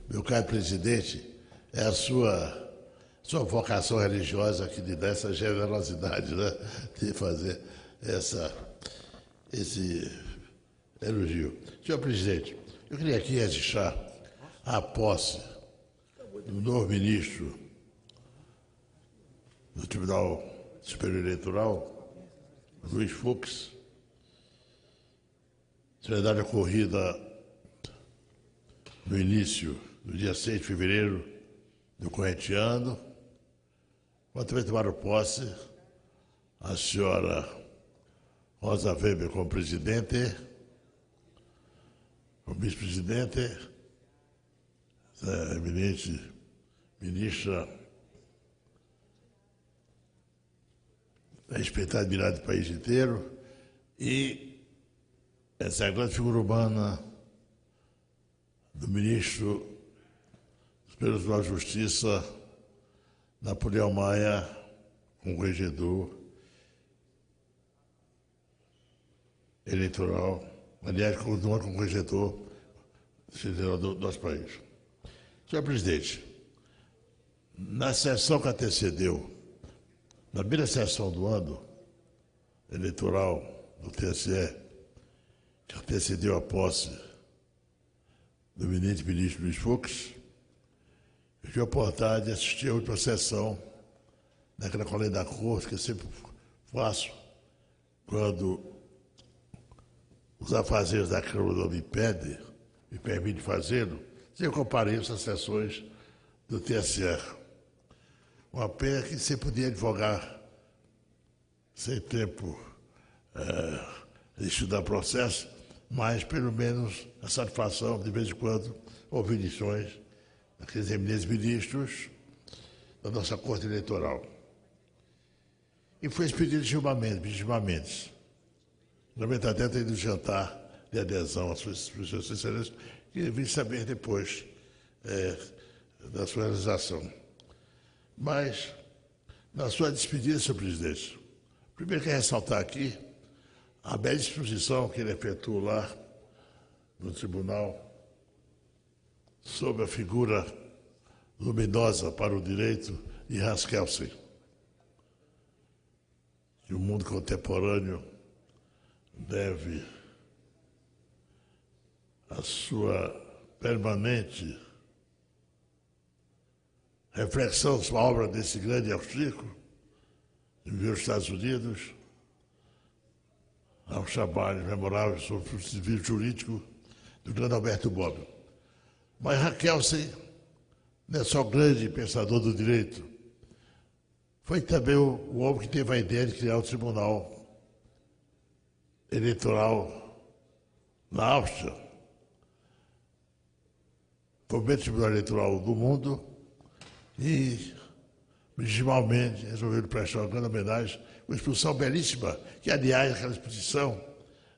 Meu caro presidente, é a sua vocação religiosa que lhe dá essa generosidade, né? De fazer esse elogio. Senhor presidente, eu queria aqui registrar a posse do novo ministro do Tribunal Superior Eleitoral, Luiz Fux, será ocorrida no início do dia 6 de fevereiro do corrente ano, quando também tomaram posse a senhora Rosa Weber como presidente, como vice-presidente, a eminente ministra, respeitada e admirada do país inteiro, e essa grande figura humana do ministro do Superior Tribunal de Justiça, Napoleão Maia, corregedor eleitoral, aliás, continua como corregedor federal do nosso país. Senhor presidente, na sessão que antecedeu, na primeira sessão do ano eleitoral do TSE, que antecedeu a posse do eminente ministro Luiz Fux, eu tive a oportunidade de assistir a última sessão daquela colênia da Corte, que eu sempre faço quando os afazeres da Câmara me permitem fazê-lo, eu compareço às sessões do TSE. Uma pena que você podia advogar sem tempo de estudar processo, mas pelo menos a satisfação, de vez em quando, ouvir lições daqueles eminentes ministros da nossa Corte Eleitoral. E foi expedido de Gilmar Mendes. Realmente até tem ido jantar de adesão às suas excelências, que vim saber depois da sua realização. Mas, na sua despedida, senhor presidente, primeiro quero ressaltar aqui a bela exposição que ele efetuou lá no tribunal sobre a figura luminosa para o direito de Hans Kelsen, que o mundo contemporâneo deve a sua permanente reflexão sobre a obra desse grande austríaco, que viveu nos Estados Unidos, ao trabalho memorável sobre o civil jurídico do grande Alberto Bobbio. Mas Kelsen não é só grande pensador do direito, foi também o homem que teve a ideia de criar o Tribunal Eleitoral na Áustria. Foi o primeiro Tribunal Eleitoral do mundo e, originalmente, resolveram prestar uma grande homenagem com uma exposição belíssima, que, aliás, aquela exposição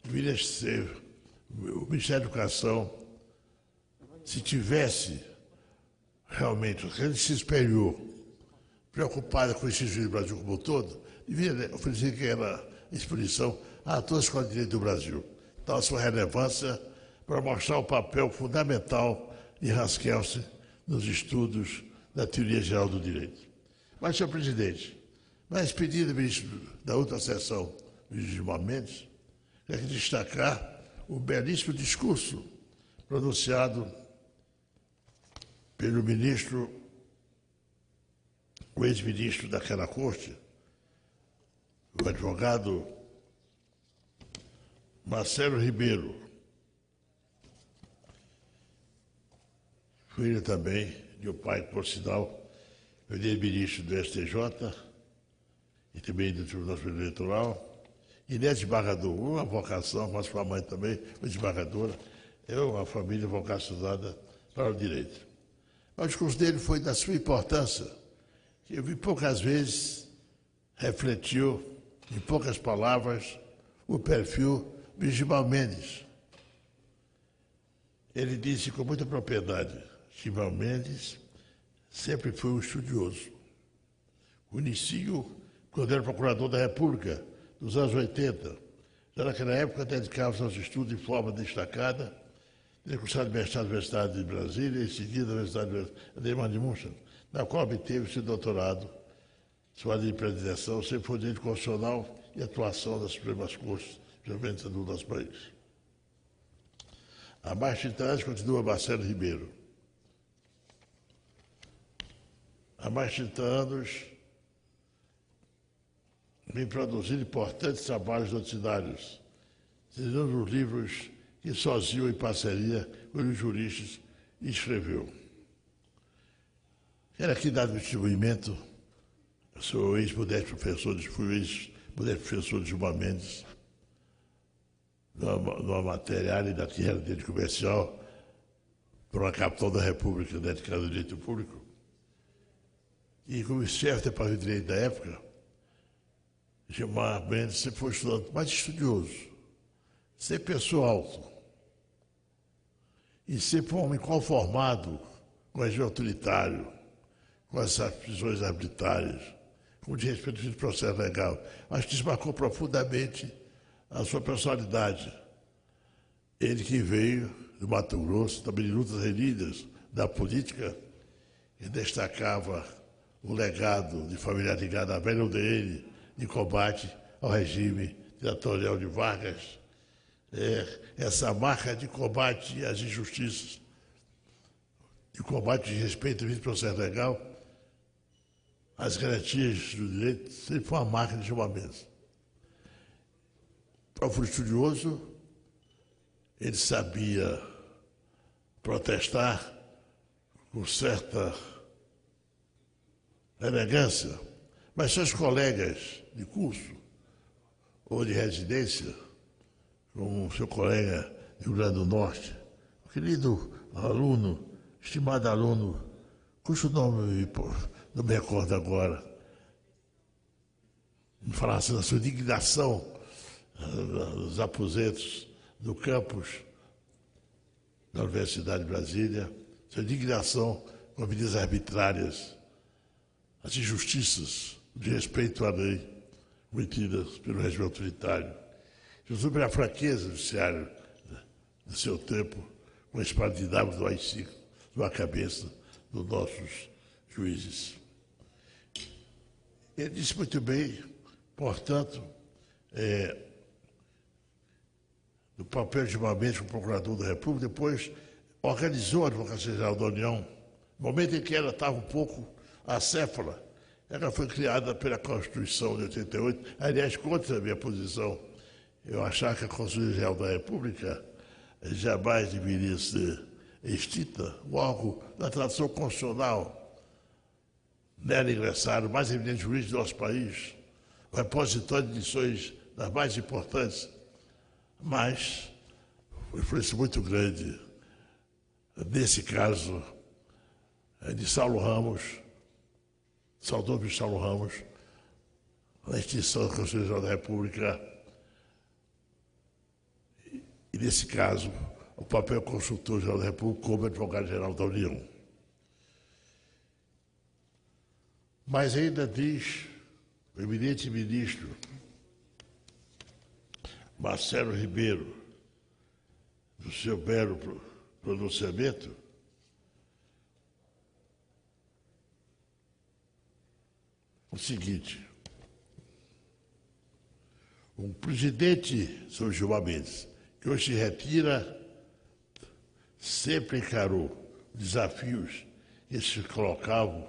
deveria ser o Ministério da Educação, se tivesse realmente o ensino superior preocupada com o ensino do Brasil como um todo, deveria oferecer aquela exposição a todas as escolas de direito do Brasil. Então, a sua relevância para mostrar o papel fundamental de Hans Kelsen nos estudos da teoria geral do direito. Mas, senhor presidente, na despedida do ministro da outra sessão, ministro Gilmar Mendes, quero destacar o belíssimo discurso pronunciado pelo ministro, o ex-ministro daquela corte, o advogado Marcelo Ribeiro, filho também de um pai, por sinal, foi ex-ministro do STJ e também do Tribunal Superior Eleitoral, e neto de desembargador, uma vocação, mas sua mãe também foi desembargadora, é uma família vocacionada para o direito. Mas o discurso dele foi da sua importância, que eu vi poucas vezes refletiu, em poucas palavras, o perfil de Gilmar Mendes. Ele disse com muita propriedade: Gilmar Mendes sempre foi um estudioso. Conheci-o quando era procurador da República, nos anos 80. Já naquela época dedicava-se aos estudos de forma destacada, Ele é cursado mestrado na Universidade de Brasília e em seguida na Universidade de München, na qual obteve seu doutorado. Sua área de predileção sempre foi direito constitucional e atuação das Supremas Cortes, geralmente do nosso país. Há mais de 30 anos continua Marcelo Ribeiro. Há mais de 30 anos vem produzindo importantes trabalhos doutrinários, citando os livros que sozinho, em parceria com os juristas, escreveu. Quero aqui dar um distribuimento. Eu sou ex-modesto professor de Gilmar Mendes, numa matéria área da Terra de Direito Comercial, para uma capital da República, dedicada ao direito público. E como chefe do Departamento de Direito da época, Gilmar Mendes sempre foi estudante mais estudioso, sempre pessoa alto, e sempre um homem conformado com o regime autoritário, com as prisões arbitrárias, com o desrespeito do processo legal. Acho que isso marcou profundamente a sua personalidade. Ele que veio do Mato Grosso, também de lutas renhidas da política, e destacava o legado de família ligada à velha UDN, de combate ao regime ditatorial de Vargas, essa marca de combate às injustiças, de combate de respeito ao processo legal, as garantias do direito, sempre foi uma marca de Gilmar Mendes. Profundo estudioso, ele sabia protestar com certa elegância, mas seus colegas de curso ou de residência, como seu colega do Rio Grande do Norte, o querido aluno, estimado aluno, cujo nome não me recordo agora, me falasse da sua indignação dos aposentos do campus da Universidade de Brasília, sua indignação com as medidas arbitrárias, as injustiças de respeito à lei cometidas pelo regime autoritário, sobre a fraqueza judiciária do seu tempo, com a espada de Dávido do AI-5 na cabeça dos nossos juízes. Ele disse muito bem, portanto, do papel de Gilmar Mendes como procurador da República, depois organizou a Advocacia Geral da União, no momento em que ela estava um pouco acéfala. Ela foi criada pela Constituição de 88, aliás, contra a minha posição. Eu achava que a Constituição Geral da República jamais deveria ser extinta, o órgão da tradição constitucional, nela ingressaram o mais eminente juiz do nosso país, o repositório de lições das mais importantes, mas uma influência muito grande, nesse caso, de Saulo Ramos, saudoso Saulo Ramos, na extinção da Constituição Geral da República, e nesse caso, o papel consultor-geral da República como advogado-geral da União. Mas ainda diz o eminente ministro Marcelo Ribeiro, do seu belo pronunciamento, o seguinte: um presidente, Sr. Gilmar Mendes, que hoje se retira, sempre encarou desafios que se colocavam.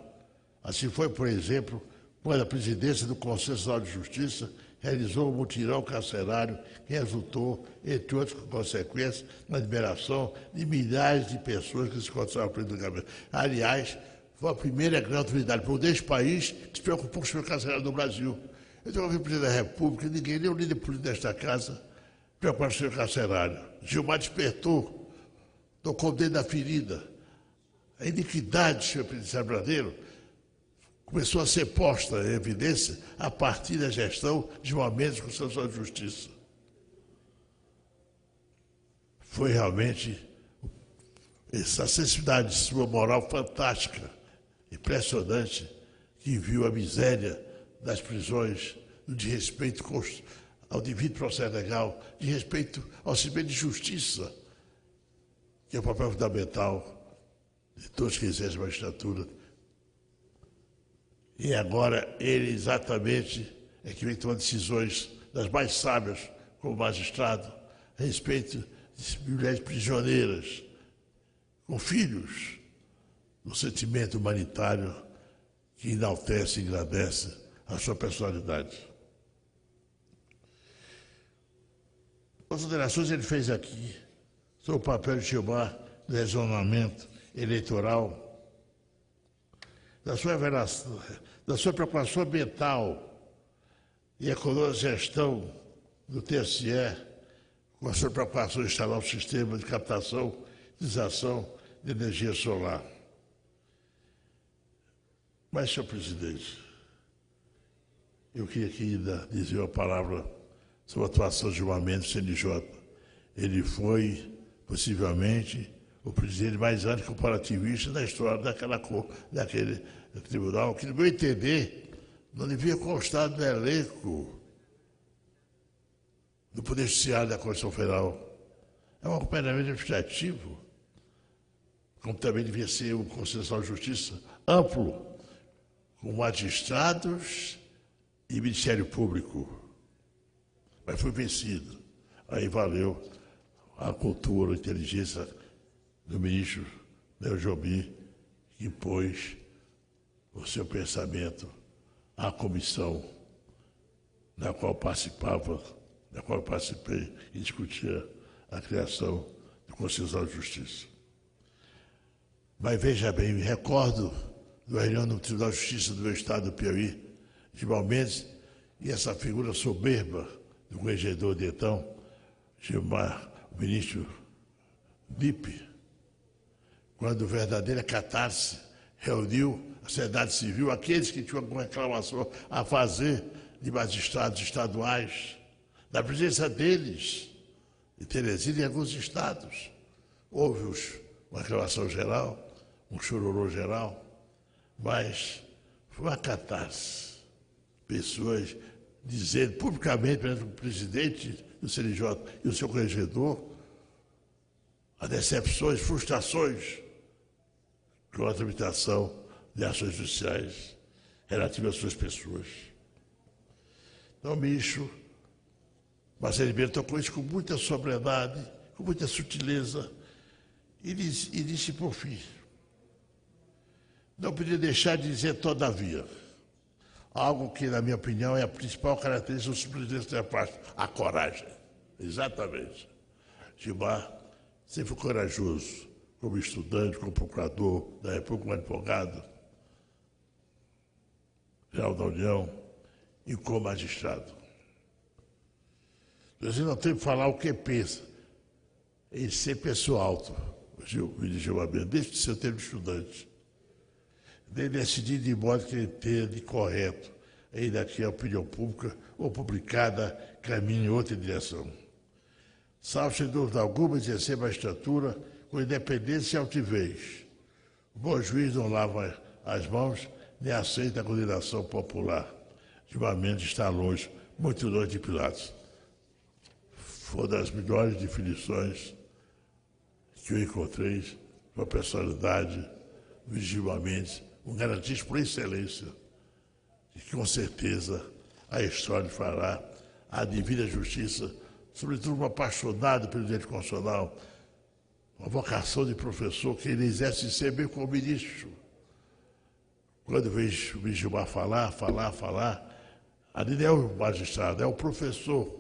Assim foi, por exemplo, quando a presidência do Conselho Nacional de Justiça realizou um mutirão carcerário que resultou, entre outras consequências, na liberação de milhares de pessoas que se encontravam preso no gabinete. Aliás, foi a primeira grande autoridade deste país que se preocupou com o sistema carcerário do Brasil. Eu tenho ouvido o presidente da República, ninguém, nem o líder político desta casa, preocupado com o sistema carcerário. Gilmar despertou, tocou o dedo na ferida. A iniquidade do sistema penitenciário brasileiro começou a ser posta em evidência a partir da gestão de Gilmar Mendes com o Conselho Nacional de Justiça. Foi realmente essa sensibilidade de sua moral fantástica, impressionante, que viu a miséria das prisões, do desrespeito ao devido processo legal, de respeito ao sistema de justiça, que é o papel fundamental de todos que exercem a magistratura. E agora ele exatamente é que vem tomando decisões das mais sábias como magistrado a respeito de mulheres prisioneiras com filhos, no sentimento humanitário que enaltece e engrandece a sua personalidade. Considerações ele fez aqui sobre o papel de Gilmar no relacionamento eleitoral, da sua preocupação ambiental e econômica gestão do TSE, com a sua preocupação de instalar um sistema de captação e utilização de energia solar. Mas, senhor presidente, eu queria aqui ainda dizer uma palavra sobre a atuação de Gilmar Mendes, CNJ. Ele foi, possivelmente, o presidente mais anticorporativista da história daquele tribunal, que, no meu entender, não devia constar no elenco do Poder Judiciário da Constituição Federal. É um acompanhamento administrativo, como também devia ser um Conselho Nacional de Justiça amplo, com magistrados e Ministério Público. Mas foi vencido. Aí valeu a cultura, a inteligência do ministro Léo Jobim, que impôs o seu pensamento à comissão na qual eu participei e discutia a criação do Conselho Nacional de Justiça. Mas veja bem, me recordo da reunião no Tribunal de Justiça do meu estado do Piauí, Gilmar Mendes, e essa figura soberba do corregedor de então, Gilmar, o ministro Lippe, quando verdadeira catarse reuniu a sociedade civil, aqueles que tinham alguma reclamação a fazer de magistrados estaduais, da presença deles, de Teresina e alguns estados. Houve uma reclamação geral, um chororô geral, mas foi uma catarse. Pessoas dizendo publicamente, perante o presidente do CNJ e o seu corregedor, as decepções, frustrações com a tramitação de ações judiciais relativas às suas pessoas. Então, o ministro Marcelo Ribeiro tocou isso com muita sobriedade, com muita sutileza, e disse por fim: não podia deixar de dizer todavia, algo que, na minha opinião, é a principal característica do presidente da parte, a coragem. Exatamente. Gilmar sempre foi corajoso, como estudante, como procurador da República, como advogado geral da União e como magistrado. Você não tem que falar o que pensa, em ser pessoa alto, o Gilmar Mendes, desde seu tempo de estudante. Nem decidir de modo que ele entende correto, ainda que a opinião pública ou publicada caminhe em outra direção. Salvo, sem dúvida alguma, exercer a magistratura com independência e altivez. O bom juiz não lava as mãos nem aceita a condenação popular. Gilmar Mendes está longe, muito longe de Pilatos. Foi uma das melhores definições que eu encontrei com a personalidade do Gilmar Mendes, um garantista por excelência, e que com certeza a história fará a devida justiça, sobretudo um apaixonado pelo direito constitucional, uma vocação de professor que ele exerce ser bem como ministro. Quando vejo o Gilmar falar, ali não é o magistrado, é o professor,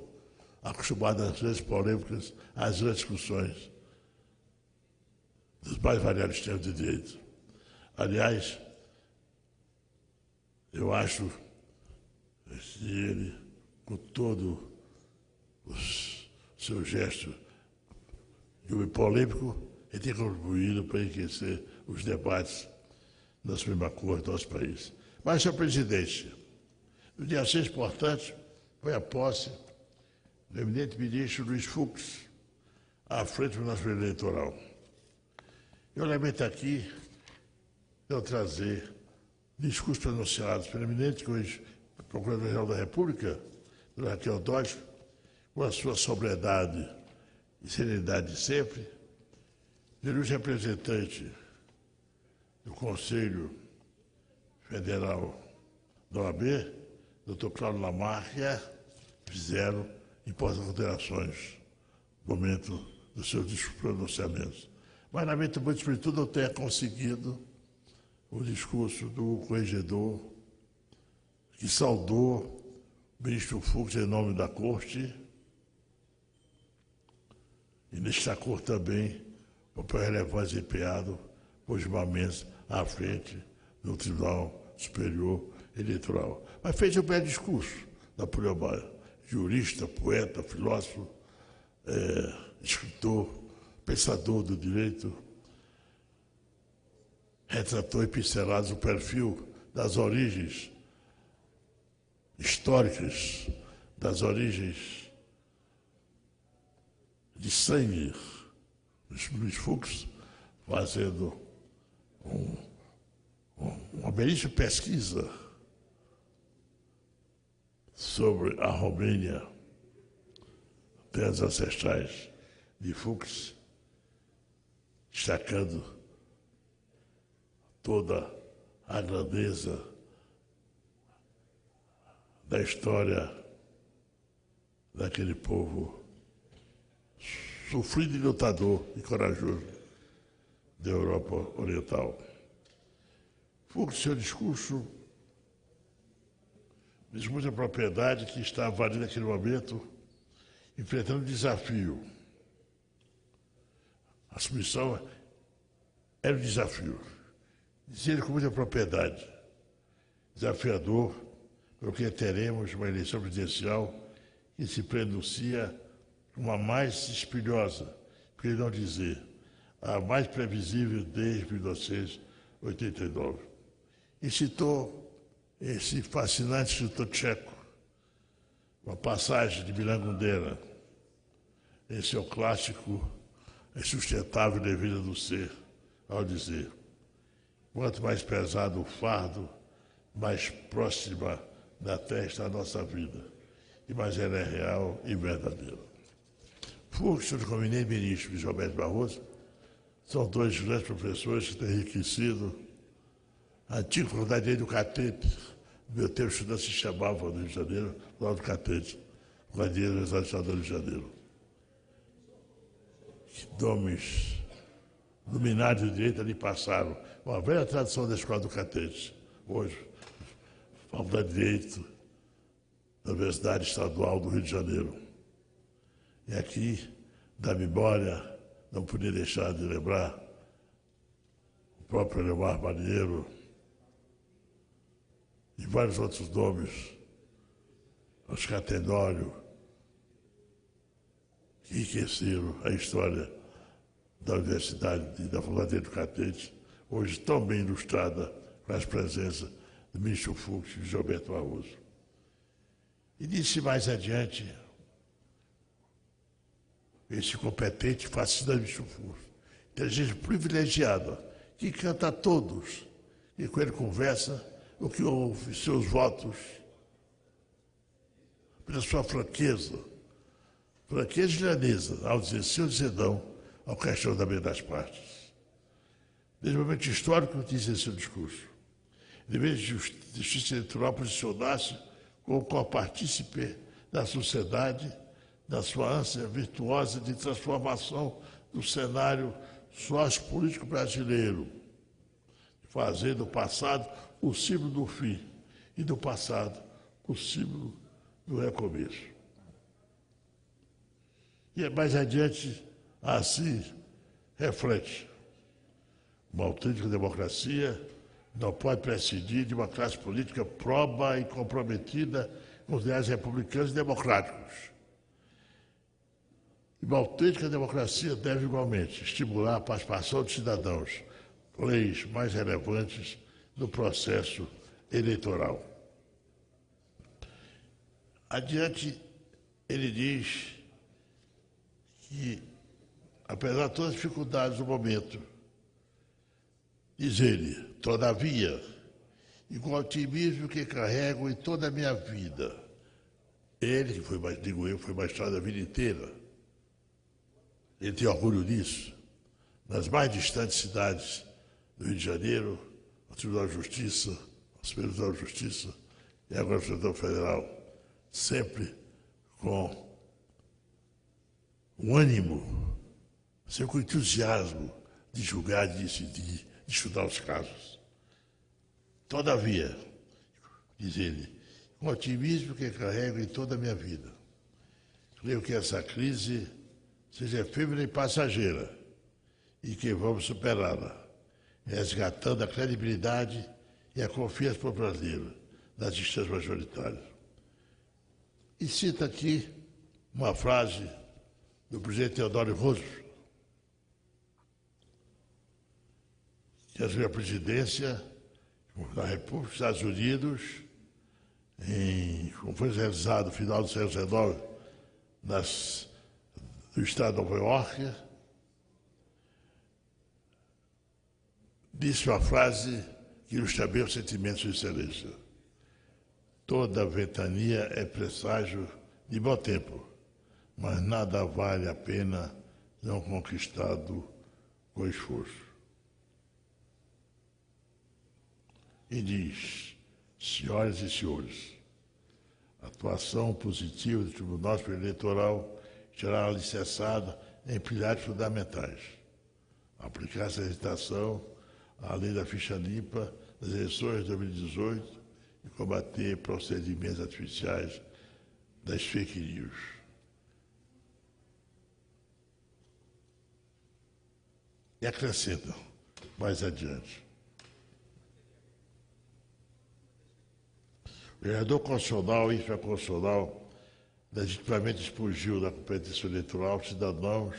acostumado às grandes polêmicas, às grandes discussões dos mais variados termos de direito. Aliás, eu acho que ele, com todo o seu gesto de homem polêmico, ele tem contribuído para enriquecer os debates na Suprema Corte do nosso país. Mas, senhor presidente, no dia 6 importante foi a posse do eminente ministro Luiz Fux à frente do nosso eleitoral. Eu lamento aqui não trazer discursos pronunciados pelo eminente Procurador-Geral da República, Raquel Dodge, com a sua sobriedade e serenidade de sempre, ilustre representante do Conselho Federal da OAB, Dr. Cláudio Lamarck, fizeram importantes alterações no momento dos seus pronunciamentos. Mas, lamento muito, sobretudo, eu tenha conseguido o discurso do corregedor que saudou o ministro Fux em nome da Corte e destacou também o papel relevante desempenhado por Gilmar Mendes à frente do Tribunal Superior Eleitoral. Mas fez um belo discurso, Napoleão Maia, jurista, poeta, filósofo, escritor, pensador do direito, retratou em pinceladas o perfil das origens históricas, das origens de sangue, Luiz Fux, fazendo uma belíssima pesquisa sobre a Romênia, terras ancestrais de Fux, destacando toda a grandeza da história daquele povo sofrido e lutador e corajoso da Europa Oriental. Fux, seu discurso, diz muita propriedade que está valendo naquele momento, enfrentando um desafio. A submissão era um desafio. Dizia ele com muita propriedade. Desafiador, porque teremos uma eleição presidencial que se prenuncia uma mais espinhosa, por que não dizer, a mais previsível desde 1989. E citou esse fascinante escritor tcheco, uma passagem de Milan Kundera, em seu clássico A Insustentável Devida do Ser, ao dizer: quanto mais pesado o fardo, mais próxima da terra está a nossa vida, e mais ela é real e verdadeira. Fux e o eminente ministro Luiz Roberto Barroso são dois grandes professores que têm enriquecido a antiga faculdade do Catete. No meu tempo, estudante se chamava no Rio de Janeiro, lá do Catete, com a dinheiro do Estado do Rio de Janeiro. Que nomes luminares do direito ali passaram. Uma velha tradição da escola do Catete. Hoje, Faculdade de Direito da Universidade Estadual do Rio de Janeiro. E aqui, da memória, não podia deixar de lembrar o próprio Leomar Marinheiro e vários outros nomes, Oscar Tenório, que enriqueceram a história da Universidade e da Faculdade do Catete, hoje tão bem ilustrada com as presenças do ministro Fux e de Gilberto Barroso. E disse mais adiante, esse competente e fascinante ministro Fux, inteligência privilegiada, que canta a todos, e com ele conversa, o que ouve seus votos, pela sua franqueza e lhaneza, ao dizer sim ou dizer não ao questionamento das partes. Desde o momento histórico que disse seu discurso, de vez de justiça eleitoral posicionar-se como copartícipe da sociedade, da sua ânsia virtuosa de transformação do cenário sociopolítico brasileiro, fazer do passado o símbolo do fim e do passado o símbolo do recomeço. E mais adiante, assim, reflete, uma autêntica democracia não pode prescindir de uma classe política próba e comprometida com os ideais republicanos e democráticos. E uma autêntica democracia deve, igualmente, estimular a participação dos cidadãos, leis mais relevantes no processo eleitoral. Adiante, ele diz que, apesar de todas as dificuldades do momento, diz ele, todavia, e com o otimismo que carrego em toda a minha vida, ele, que foi, digo eu, foi magistrado a vida inteira, ele tem orgulho disso, nas mais distantes cidades do Rio de Janeiro, ao Tribunal de Justiça, ao Superior Tribunal de Justiça e agora ao Supremo Federal, sempre com o ânimo, sempre com entusiasmo de julgar, de decidir, de estudar os casos. Todavia, diz ele, com otimismo que carrego em toda a minha vida, creio que essa crise seja efêmera e passageira e que vamos superá-la, resgatando a credibilidade e a confiança para o brasileiro das instâncias majoritárias. E cita aqui uma frase do presidente Theodore Roosevelt, que assumiu a presidência da República dos Estados Unidos, como foi realizado no final do século XIX, do estado de Nova York, disse uma frase que ilustra bem o sentimento de Sua Excelência. Toda ventania é presságio de bom tempo, mas nada vale a pena não conquistado com esforço. E diz, senhoras e senhores, a atuação positiva do Tribunal Superior Eleitoral será alicerçada em pilares fundamentais. Aplicar essa legislação à lei da ficha limpa das eleições de 2018 e combater procedimentos artificiais das fake news. E acrescenta mais adiante. O vereador constitucional e infraconstitucional legitimamente expurgiu da competência eleitoral cidadãos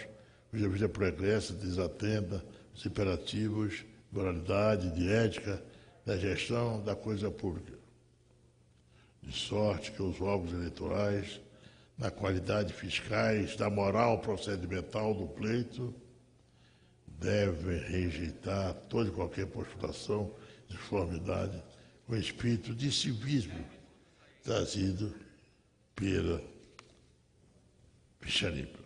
cuja vida pregressa desatenda os imperativos de moralidade, de ética, da gestão da coisa pública. De sorte que os órgãos eleitorais, na qualidade fiscais, da moral procedimental do pleito, devem rejeitar toda e qualquer postulação de conformidade com o espírito de civismo trazido pela ficha limpa.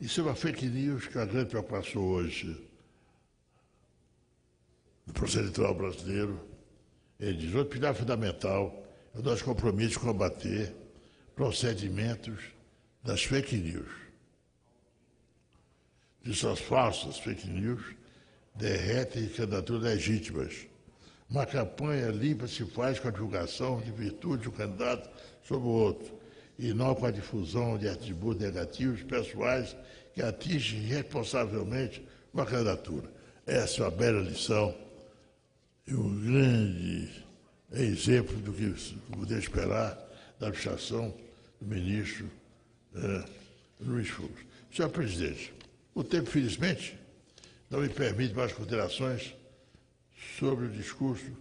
Isso é uma fake news que é a grande preocupação hoje no processo eleitoral brasileiro. Ele diz, outro pilar fundamental é o nosso compromisso de combater procedimentos das fake news. De suas falsas fake news derretem candidaturas legítimas. Uma campanha limpa se faz com a divulgação de virtude de um candidato sobre o outro, e não com a difusão de atributos negativos pessoais que atingem irresponsavelmente uma candidatura. Essa é uma bela lição e um grande exemplo do que poder esperar da administração do ministro Luiz Fux. Senhor presidente, o tempo, felizmente, não me permite mais considerações sobre o discurso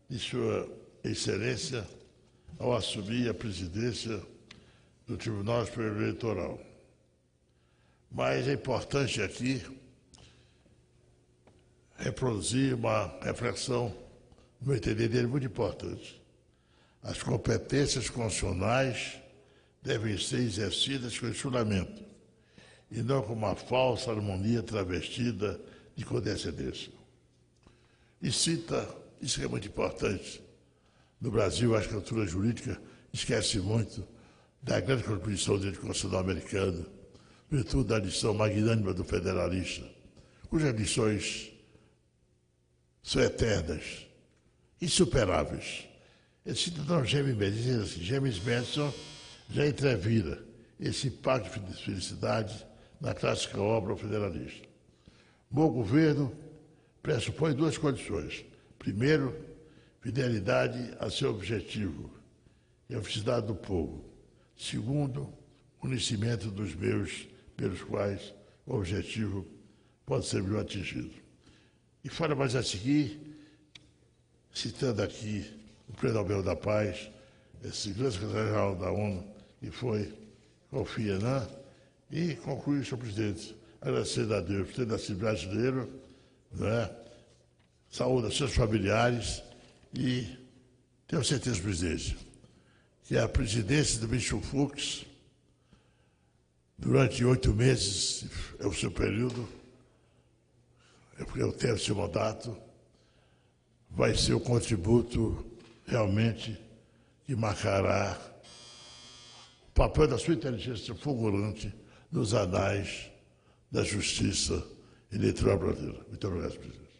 de Sua Excelência ao assumir a presidência do Tribunal Superior Eleitoral. Mas é importante aqui reproduzir uma reflexão, no meu entender dele, muito importante. As competências constitucionais devem ser exercidas com enxugamento e não com uma falsa harmonia travestida de condescendência. E cita, isso que é muito importante, no Brasil, acho que a cultura jurídica esquece muito da grande contribuição do direito constitucional americano, virtude da lição magnânima do federalista, cujas lições são eternas, insuperáveis. Esse cidadão James Madison diz assim, James Madison já entrevira esse pacto de felicidade na clássica obra O Federalista. Bom governo pressupõe duas condições. Primeiro, fidelidade a seu objetivo, e a felicidade do povo. Segundo, conhecimento dos meios pelos quais o objetivo pode ser melhor atingido. E fala mais a seguir, citando aqui o Prêmio Nobel da Paz, esse grande secretário-geral da ONU, que foi Kofi Annan, e conclui, senhor presidente, agradecendo a Deus por ter nascido brasileiro, saúde aos seus familiares e tenho certeza, presidente, que a presidência do ministro Fux durante 8 meses, é o seu período, eu tenho esse mandato, vai ser o contributo realmente que marcará o papel da sua inteligência fulgurante nos anais da justiça eleitoral brasileira. Muito obrigado, presidente.